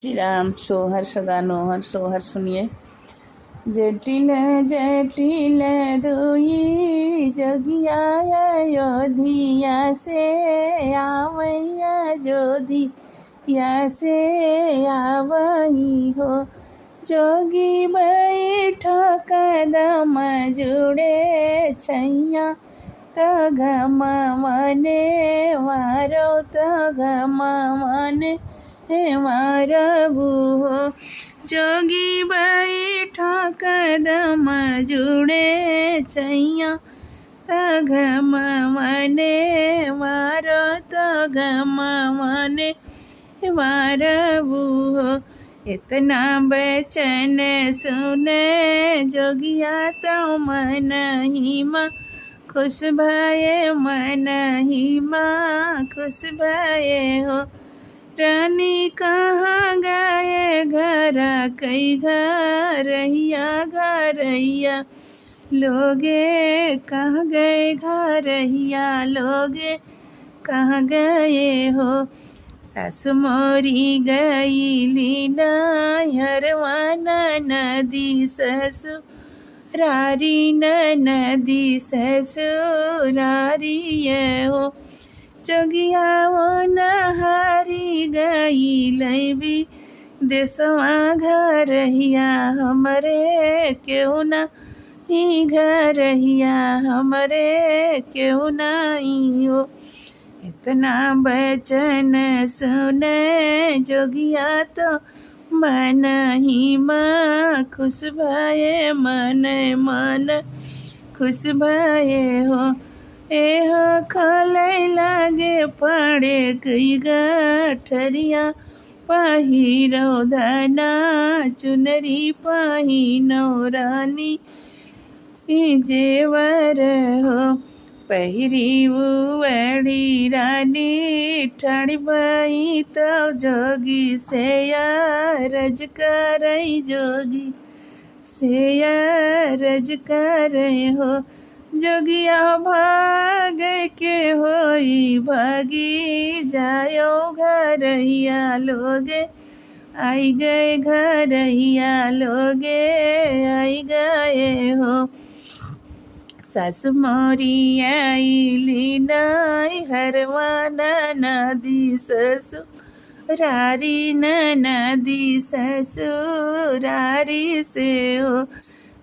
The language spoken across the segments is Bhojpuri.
श्री राम। सोहर सदा नोहर सोहर सुनिए। जटिल जटिल दुई जोगिया अयोध्या से आवैया जोधिया से आवई हो। जोगी बैठ कदम जुड़े छैया तो घम मने मारो तो घम मने मारबू हो। जोगी बैठ कदम जुड़े छैया तो घम मने मारो तो घम मने मारबू हो। इतना बचन सुने जोगिया तो मन ही माँ खुश भये मन ही माँ खुश भये हो। रानी कहाँ गए घर कई घरैया लोगे कहाँ गए घरैया लोगे कहाँ गए हो। सासु मोरी गई लीना हरवाना नदी ससुरारी नदी ससुरारी हो। जोगिया वो नहारी गई लैबी देसवा घरहिया हमरे क्यों ना ही घरहिया हमरे क्यों नहीं हो। इतना बचन सुने जोगिया तो मन ही माँ खुश भये मन खुश भये हो। एह खोले लागे पड़े कई गठरिया पहिरो धना चुनरी पहिनो रानी जेवर हो। पहिरी उड़ी रानी ठाणी बई तो जोगी से रज करई जोगी से रज करे हो। जोगिया भाग के होई भागी जायो घरैया लोगे आई गए घरैया लोगे आई गए हो। सासु मोरी आईली नाई हरवाना नदी ससुरारी नदी ससुरारी से हो।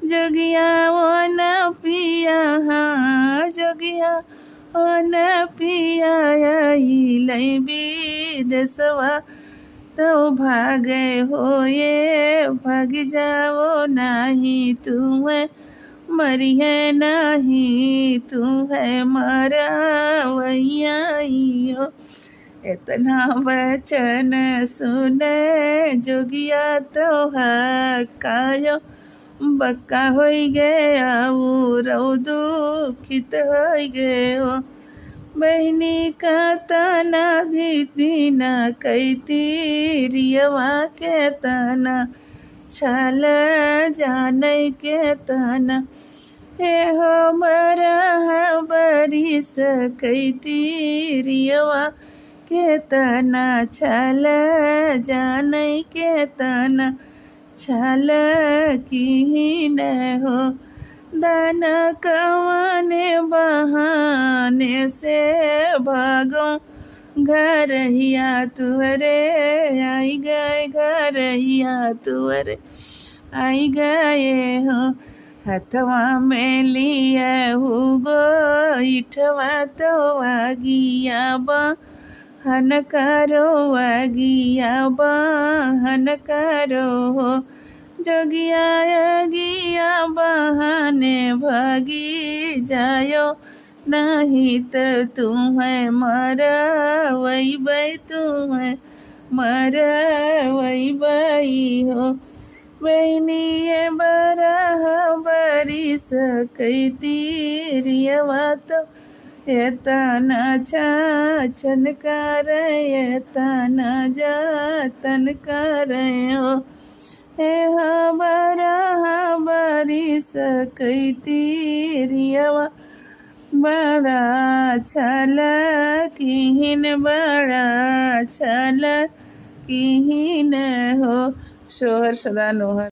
जोगिया वो न पिया हाँ जोगिया वो न पिया लैबी दसवा तो भागे हो ये भाग जाओ नहीं तुम्हें मरिए नहीं तुम्हें मरा वैया हो। इतना वचन सुने जोगिया तो हकायो बक्का हो गया रो दुखित हो गए हो। बहनी का तना दीदी ना कहती रियवा के तना छल जाने के तना हे हो बरह बरिस कहती रियवा के तना छल जाने के तना छल की न हो। दान कवाने बहाने से भागो घरहिया तुअरे आई गए घरहिया तुअरे आई गए हो। हथवा में लिया हुगो इठवा तो वागिया बहन करो वागिया बहन करो हो। जोगिया गिया बहाने भागी जायो नहीं तो तुम्हें मरवई बई तुम्हें मरवई बई हो। बहनी ये बरह बरिस कहती रियवा तो ये तना छन कर ये तना जातन कर हो। बरह बरिस कहती रियवा बड़ा छल किहिन बड़ा छल कीन हो। सोहर सदा नोहर।